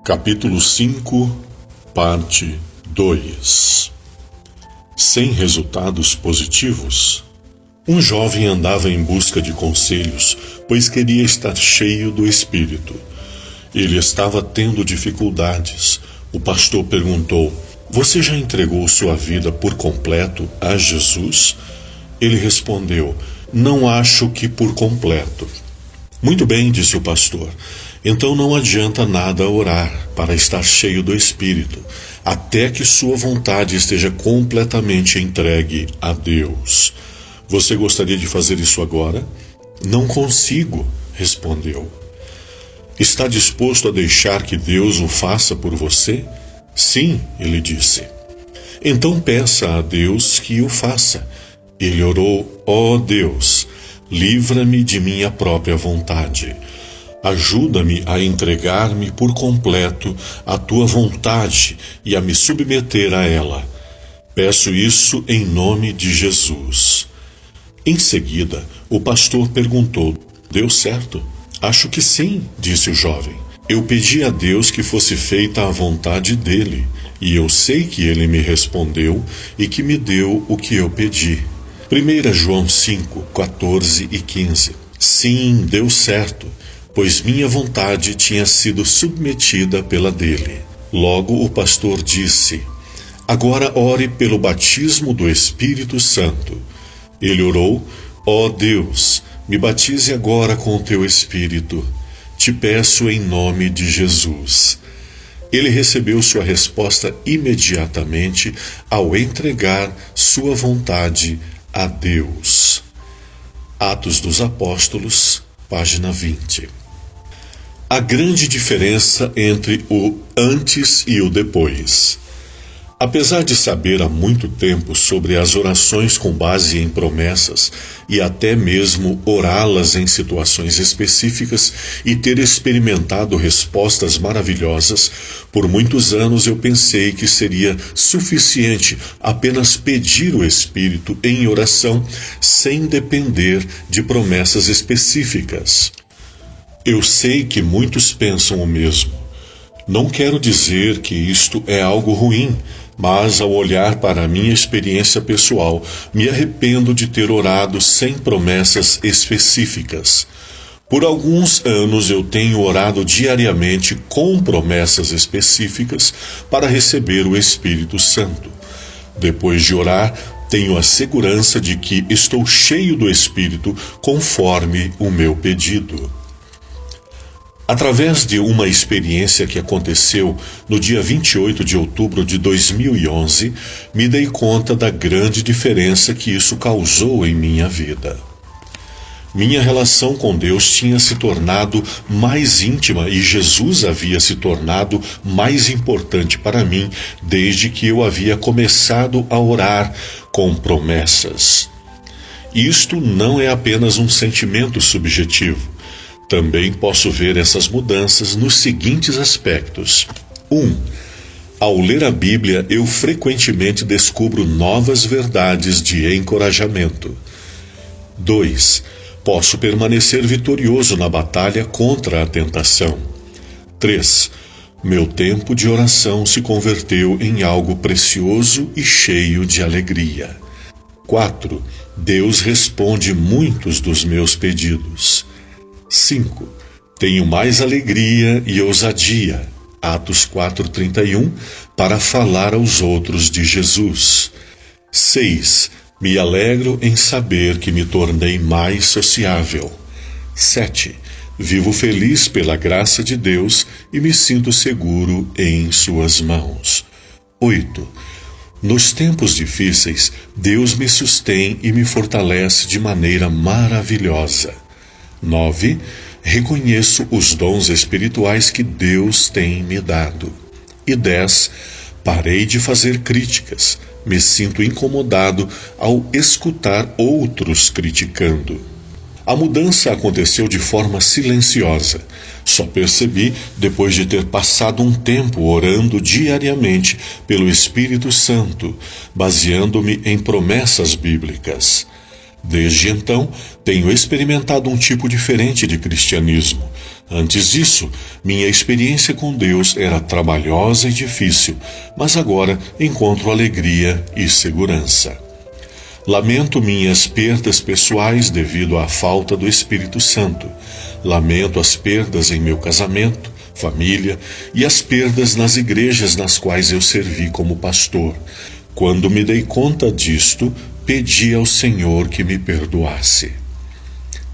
Capítulo 5, parte 2. Sem resultados positivos? Um jovem andava em busca de conselhos, pois queria estar cheio do Espírito. Ele estava tendo dificuldades. O pastor perguntou: "Você já entregou sua vida por completo a Jesus?" Ele respondeu: "Não acho que por completo." "Muito bem", disse o pastor. "Então não adianta nada orar para estar cheio do Espírito, até que sua vontade esteja completamente entregue a Deus. Você gostaria de fazer isso agora?" "Não consigo", respondeu. "Está disposto a deixar que Deus o faça por você?" "Sim", ele disse. "Então peça a Deus que o faça." Ele orou: "Ó Deus, livra-me de minha própria vontade. Ajuda-me a entregar-me por completo à tua vontade e a me submeter a ela. Peço isso em nome de Jesus." Em seguida, o pastor perguntou: "Deu certo?" "Acho que sim", disse o jovem. "Eu pedi a Deus que fosse feita a vontade dele, e eu sei que ele me respondeu e que me deu o que eu pedi." 1 João 5, 14 e 15. Sim, deu certo, pois minha vontade tinha sido submetida pela dele. Logo o pastor disse: "Agora ore pelo batismo do Espírito Santo." Ele orou: "Ó Deus, me batize agora com o teu Espírito. Te peço em nome de Jesus." Ele recebeu sua resposta imediatamente ao entregar sua vontade a Deus. Atos dos Apóstolos, página 20. A grande diferença entre o antes e o depois. Apesar de saber há muito tempo sobre as orações com base em promessas e até mesmo orá-las em situações específicas e ter experimentado respostas maravilhosas, por muitos anos eu pensei que seria suficiente apenas pedir o Espírito em oração sem depender de promessas específicas. Eu sei que muitos pensam o mesmo. Não quero dizer que isto é algo ruim, mas ao olhar para a minha experiência pessoal, me arrependo de ter orado sem promessas específicas. Por alguns anos eu tenho orado diariamente com promessas específicas para receber o Espírito Santo. Depois de orar, tenho a segurança de que estou cheio do Espírito conforme o meu pedido. Através de uma experiência que aconteceu no dia 28 de outubro de 2011, me dei conta da grande diferença que isso causou em minha vida. Minha relação com Deus tinha se tornado mais íntima e Jesus havia se tornado mais importante para mim desde que eu havia começado a orar com promessas. Isto não é apenas um sentimento subjetivo. Também posso ver essas mudanças nos seguintes aspectos. 1. Ao ler a Bíblia, eu frequentemente descubro novas verdades de encorajamento. 2. Posso permanecer vitorioso na batalha contra a tentação. 3. Meu tempo de oração se converteu em algo precioso e cheio de alegria. 4. Deus responde muitos dos meus pedidos. 5. Tenho mais alegria e ousadia, Atos 4:31, para falar aos outros de Jesus. 6. Me alegro em saber que me tornei mais sociável. 7. Vivo feliz pela graça de Deus e me sinto seguro em suas mãos. 8. Nos tempos difíceis, Deus me sustém e me fortalece de maneira maravilhosa. 9. Reconheço os dons espirituais que Deus tem me dado. E 10. Parei de fazer críticas. Me sinto incomodado ao escutar outros criticando. A mudança aconteceu de forma silenciosa. Só percebi depois de ter passado um tempo orando diariamente pelo Espírito Santo, baseando-me em promessas bíblicas. Desde então, tenho experimentado um tipo diferente de cristianismo. Antes disso, minha experiência com Deus era trabalhosa e difícil, mas agora encontro alegria e segurança. Lamento minhas perdas pessoais devido à falta do Espírito Santo. Lamento as perdas em meu casamento, família e as perdas nas igrejas nas quais eu servi como pastor. Quando me dei conta disto, pedi ao Senhor que me perdoasse.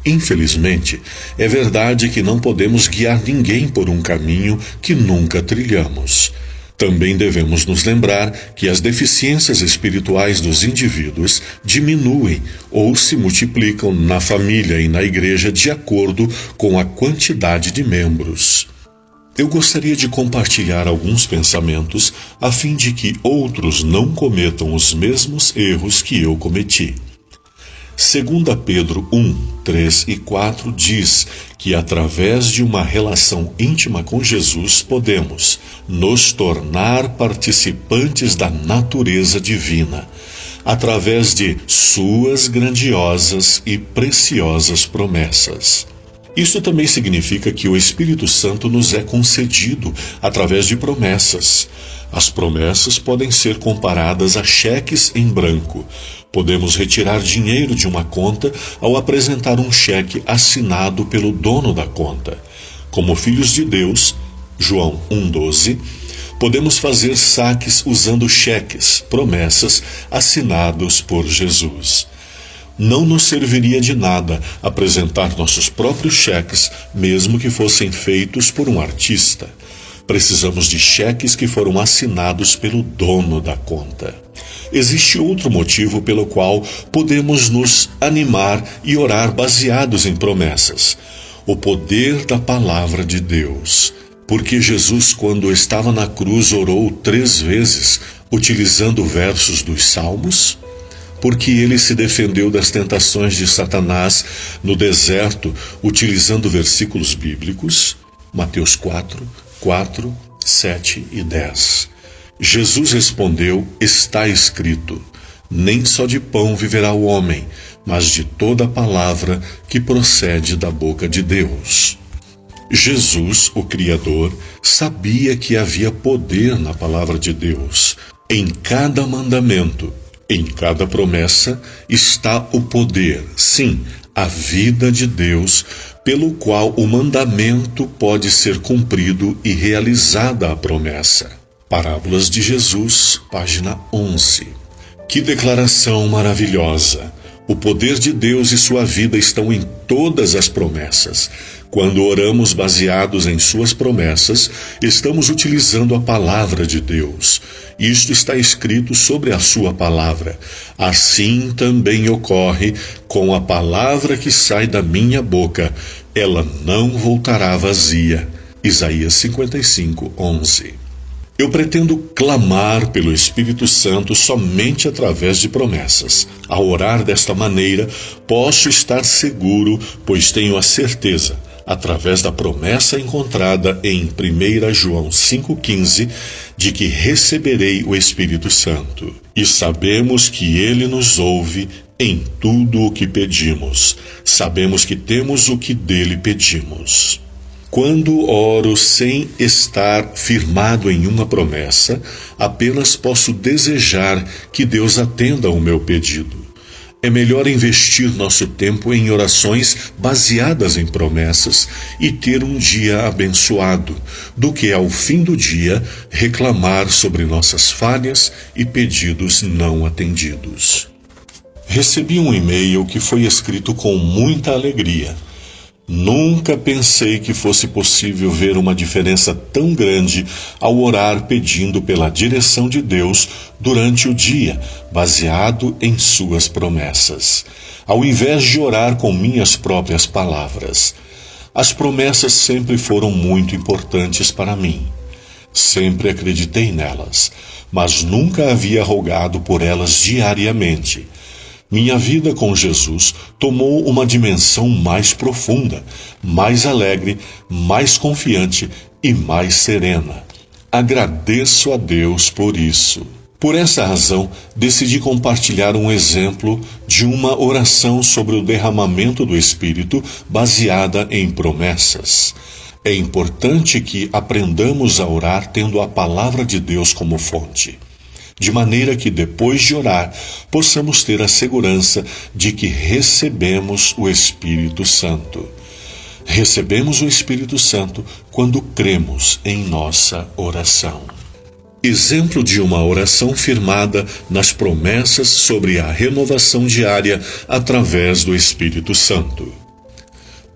Infelizmente, é verdade que não podemos guiar ninguém por um caminho que nunca trilhamos. Também devemos nos lembrar que as deficiências espirituais dos indivíduos diminuem ou se multiplicam na família e na igreja de acordo com a quantidade de membros. Eu gostaria de compartilhar alguns pensamentos a fim de que outros não cometam os mesmos erros que eu cometi. 2 Pedro 1, 3 e 4 diz que através de uma relação íntima com Jesus podemos nos tornar participantes da natureza divina, através de suas grandiosas e preciosas promessas. Isso também significa que o Espírito Santo nos é concedido através de promessas. As promessas podem ser comparadas a cheques em branco. Podemos retirar dinheiro de uma conta ao apresentar um cheque assinado pelo dono da conta. Como filhos de Deus, João 1,12, podemos fazer saques usando cheques, promessas, assinados por Jesus. Não nos serviria de nada apresentar nossos próprios cheques, mesmo que fossem feitos por um artista. Precisamos de cheques que foram assinados pelo dono da conta. Existe outro motivo pelo qual podemos nos animar e orar baseados em promessas: o poder da palavra de Deus. Porque Jesus, quando estava na cruz, orou 3 vezes, utilizando versos dos Salmos? Porque ele se defendeu das tentações de Satanás no deserto, utilizando versículos bíblicos? Mateus 4, 7 e 10. Jesus respondeu: está escrito, nem só de pão viverá o homem, mas de toda a palavra que procede da boca de Deus. Jesus, o Criador, sabia que havia poder na palavra de Deus. Em cada mandamento, em cada promessa, está o poder, sim, a vida de Deus, pelo qual o mandamento pode ser cumprido e realizada a promessa. Parábolas de Jesus, página 11. Que declaração maravilhosa! O poder de Deus e sua vida estão em todas as promessas. Quando oramos baseados em suas promessas, estamos utilizando a palavra de Deus. Isto está escrito sobre a sua palavra. Assim também ocorre com a palavra que sai da minha boca. Ela não voltará vazia. Isaías 55, 11. Eu pretendo clamar pelo Espírito Santo somente através de promessas. Ao orar desta maneira, posso estar seguro, pois tenho a certeza, através da promessa encontrada em 1 João 5,15, de que receberei o Espírito Santo. E sabemos que ele nos ouve em tudo o que pedimos. Sabemos que temos o que dele pedimos. Quando oro sem estar firmado em uma promessa, apenas posso desejar que Deus atenda ao meu pedido. É melhor investir nosso tempo em orações baseadas em promessas e ter um dia abençoado, do que ao fim do dia reclamar sobre nossas falhas e pedidos não atendidos. Recebi um e-mail que foi escrito com muita alegria. Nunca pensei que fosse possível ver uma diferença tão grande ao orar pedindo pela direção de Deus durante o dia, baseado em suas promessas, ao invés de orar com minhas próprias palavras. As promessas sempre foram muito importantes para mim. Sempre acreditei nelas, mas nunca havia rogado por elas diariamente. Minha vida com Jesus tomou uma dimensão mais profunda, mais alegre, mais confiante e mais serena. Agradeço a Deus por isso. Por essa razão, decidi compartilhar um exemplo de uma oração sobre o derramamento do Espírito baseada em promessas. É importante que aprendamos a orar tendo a palavra de Deus como fonte, de maneira que depois de orar possamos ter a segurança de que recebemos o Espírito Santo. Recebemos o Espírito Santo quando cremos em nossa oração. Exemplo de uma oração firmada nas promessas sobre a renovação diária através do Espírito Santo.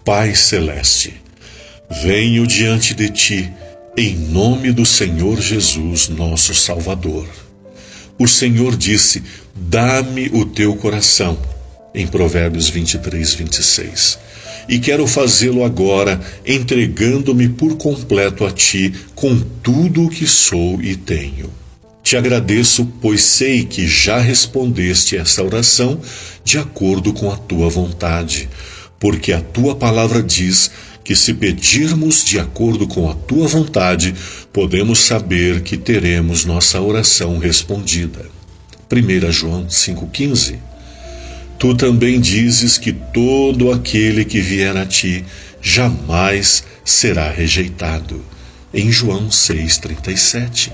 Pai Celeste, venho diante de Ti, em nome do Senhor Jesus, nosso Salvador. O Senhor disse, dá-me o teu coração, em Provérbios 23, 26. E quero fazê-lo agora, entregando-me por completo a Ti, com tudo o que sou e tenho. Te agradeço, pois sei que já respondeste esta oração de acordo com a Tua vontade, porque a Tua palavra diz que se pedirmos de acordo com a Tua vontade, podemos saber que teremos nossa oração respondida. 1 João 5,15. Tu também dizes que todo aquele que vier a Ti jamais será rejeitado. Em João 6,37.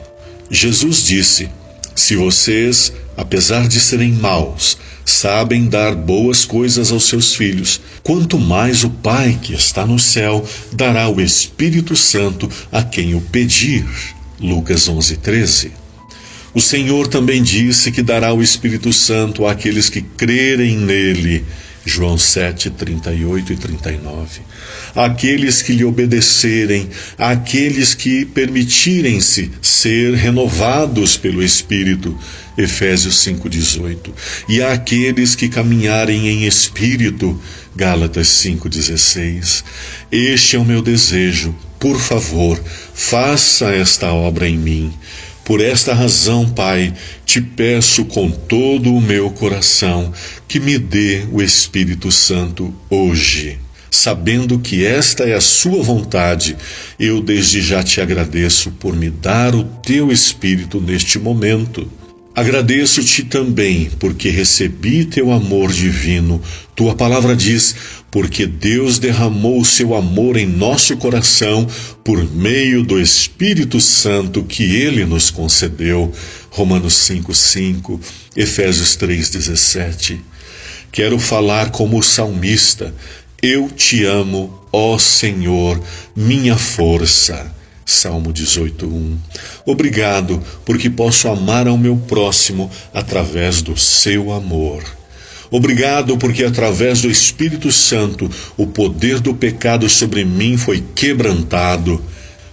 Jesus disse, se vocês, apesar de serem maus, sabem dar boas coisas aos seus filhos, quanto mais o Pai que está no céu dará o Espírito Santo a quem o pedir. Lucas 11,13. O Senhor também disse que dará o Espírito Santo àqueles que crerem nele. João 7, 38 e 39. Àqueles que lhe obedecerem, àqueles que permitirem-se ser renovados pelo Espírito. Efésios 5,18. E àqueles que caminharem em Espírito. Gálatas 5,16. Este é o meu desejo. Por favor, faça esta obra em mim. Por esta razão, Pai, te peço com todo o meu coração que me dê o Espírito Santo hoje. Sabendo que esta é a sua vontade, eu desde já te agradeço por me dar o teu Espírito neste momento. Agradeço-te também porque recebi teu amor divino. Tua palavra diz, porque Deus derramou o seu amor em nosso coração por meio do Espírito Santo que Ele nos concedeu. Romanos 5,5, Efésios 3,17. Quero falar como o salmista. Eu te amo, ó Senhor, minha força. Salmo 18:1. Obrigado, porque posso amar ao meu próximo através do seu amor. Obrigado, porque através do Espírito Santo o poder do pecado sobre mim foi quebrantado.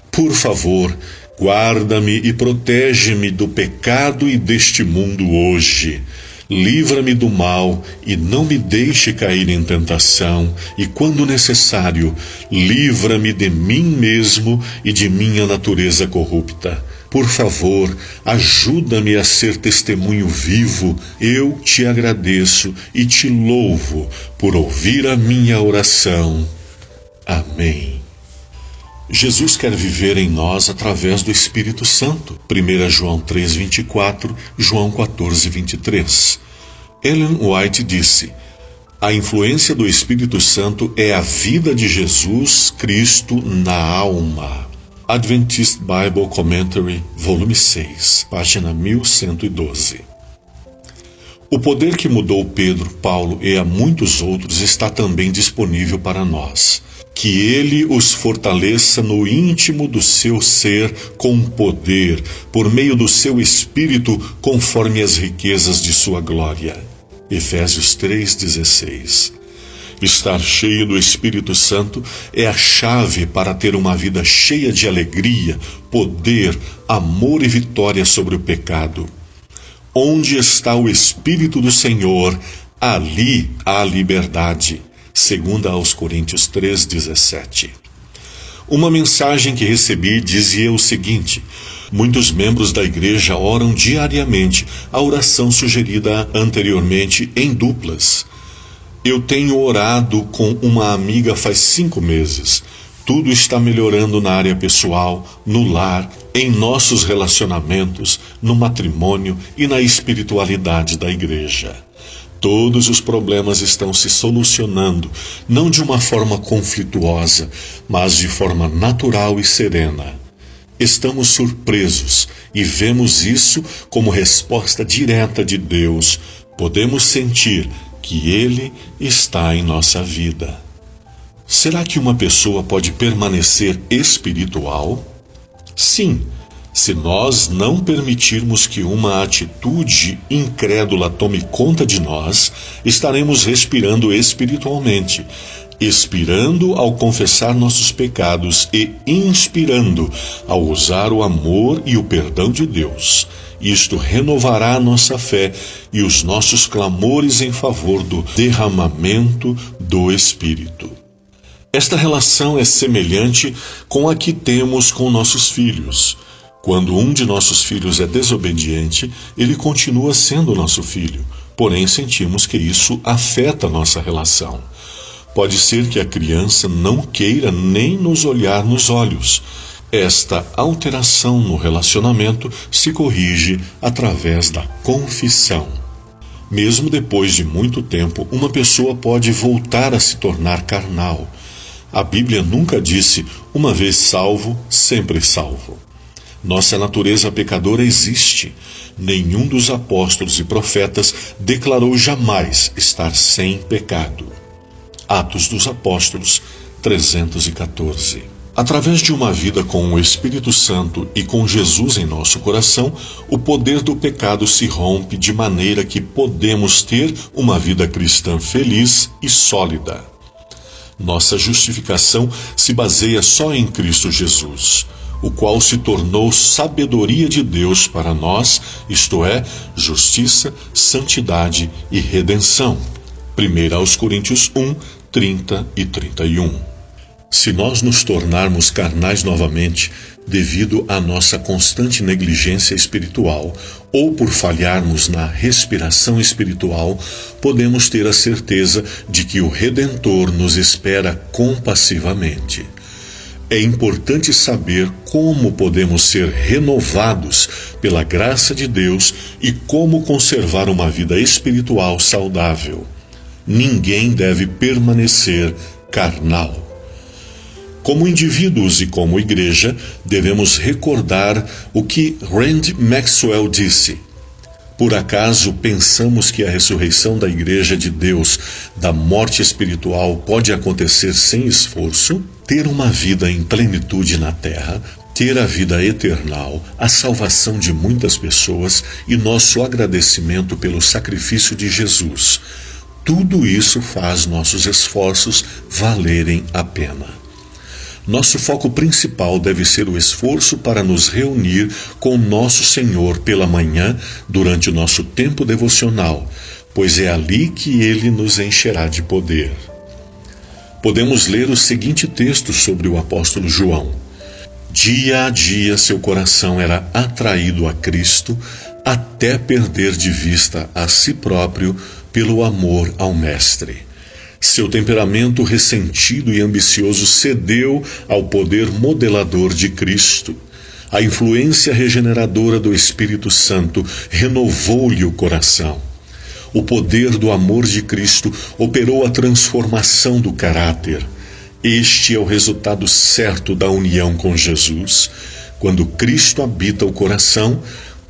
Por favor, guarda-me e protege-me do pecado e deste mundo hoje. Livra-me do mal e não me deixe cair em tentação, e quando necessário, livra-me de mim mesmo e de minha natureza corrupta. Por favor, ajuda-me a ser testemunho vivo. Eu te agradeço e te louvo por ouvir a minha oração. Amém. Jesus quer viver em nós através do Espírito Santo. 1 João 3,24, João 14,23. Ellen White disse, a influência do Espírito Santo é a vida de Jesus Cristo na alma. Adventist Bible Commentary, volume 6, página 1112. O poder que mudou Pedro, Paulo e a muitos outros está também disponível para nós. Que Ele os fortaleça no íntimo do seu ser com poder, por meio do seu Espírito, conforme as riquezas de sua glória. Efésios 3,16. Estar cheio do Espírito Santo é a chave para ter uma vida cheia de alegria, poder, amor e vitória sobre o pecado. Onde está o Espírito do Senhor, ali há liberdade. 2 aos Coríntios 3,17. Uma mensagem que recebi dizia o seguinte: muitos membros da igreja oram diariamente a oração sugerida anteriormente em duplas. Eu tenho orado com uma amiga faz 5 meses. Tudo está melhorando na área pessoal, no lar, em nossos relacionamentos, no matrimônio e na espiritualidade da igreja. Todos os problemas estão se solucionando, não de uma forma conflituosa, mas de forma natural e serena. Estamos surpresos e vemos isso como resposta direta de Deus. Podemos sentir que Ele está em nossa vida. Será que uma pessoa pode permanecer espiritual? Sim, se nós não permitirmos que uma atitude incrédula tome conta de nós, estaremos respirando espiritualmente, expirando ao confessar nossos pecados e inspirando ao usar o amor e o perdão de Deus. Isto renovará a nossa fé e os nossos clamores em favor do derramamento do Espírito. Esta relação é semelhante com a que temos com nossos filhos. Quando um de nossos filhos é desobediente, ele continua sendo nosso filho, porém sentimos que isso afeta nossa relação. Pode ser que a criança não queira nem nos olhar nos olhos. Esta alteração no relacionamento se corrige através da confissão. Mesmo depois de muito tempo, uma pessoa pode voltar a se tornar carnal. A Bíblia nunca disse, uma vez salvo, sempre salvo. Nossa natureza pecadora existe. Nenhum dos apóstolos e profetas declarou jamais estar sem pecado. Atos dos Apóstolos 314. Através de uma vida com o Espírito Santo e com Jesus em nosso coração, o poder do pecado se rompe de maneira que podemos ter uma vida cristã feliz e sólida. Nossa justificação se baseia só em Cristo Jesus, o qual se tornou sabedoria de Deus para nós, isto é, justiça, santidade e redenção. 1 Coríntios 1, 30 e 31. Se nós nos tornarmos carnais novamente, devido à nossa constante negligência espiritual, ou por falharmos na respiração espiritual, podemos ter a certeza de que o Redentor nos espera compassivamente. É importante saber como podemos ser renovados pela graça de Deus e como conservar uma vida espiritual saudável. Ninguém deve permanecer carnal. Como indivíduos e como igreja, devemos recordar o que Rand Maxwell disse. Por acaso pensamos que a ressurreição da Igreja de Deus da morte espiritual pode acontecer sem esforço? Ter uma vida em plenitude na terra, ter a vida eternal, a salvação de muitas pessoas e nosso agradecimento pelo sacrifício de Jesus. Tudo isso faz nossos esforços valerem a pena. Nosso foco principal deve ser o esforço para nos reunir com nosso Senhor pela manhã durante o nosso tempo devocional, pois é ali que Ele nos encherá de poder. Podemos ler o seguinte texto sobre o apóstolo João. Dia a dia seu coração era atraído a Cristo até perder de vista a si próprio pelo amor ao Mestre. Seu temperamento ressentido e ambicioso cedeu ao poder modelador de Cristo. A influência regeneradora do Espírito Santo renovou-lhe o coração. O poder do amor de Cristo operou a transformação do caráter. Este é o resultado certo da união com Jesus. Quando Cristo habita o coração,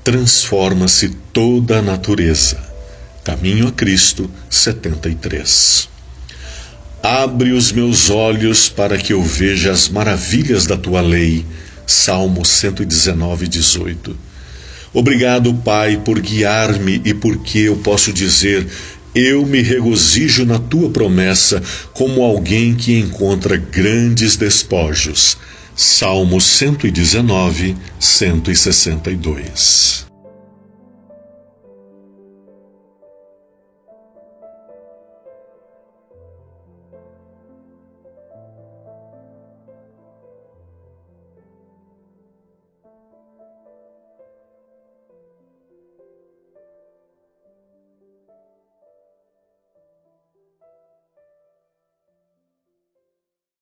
transforma-se toda a natureza. Caminho a Cristo, 73. Abre os meus olhos para que eu veja as maravilhas da tua lei. Salmo 119, 18. Obrigado, Pai, por guiar-me e porque eu posso dizer, eu me regozijo na tua promessa como alguém que encontra grandes despojos. Salmo 119, 162.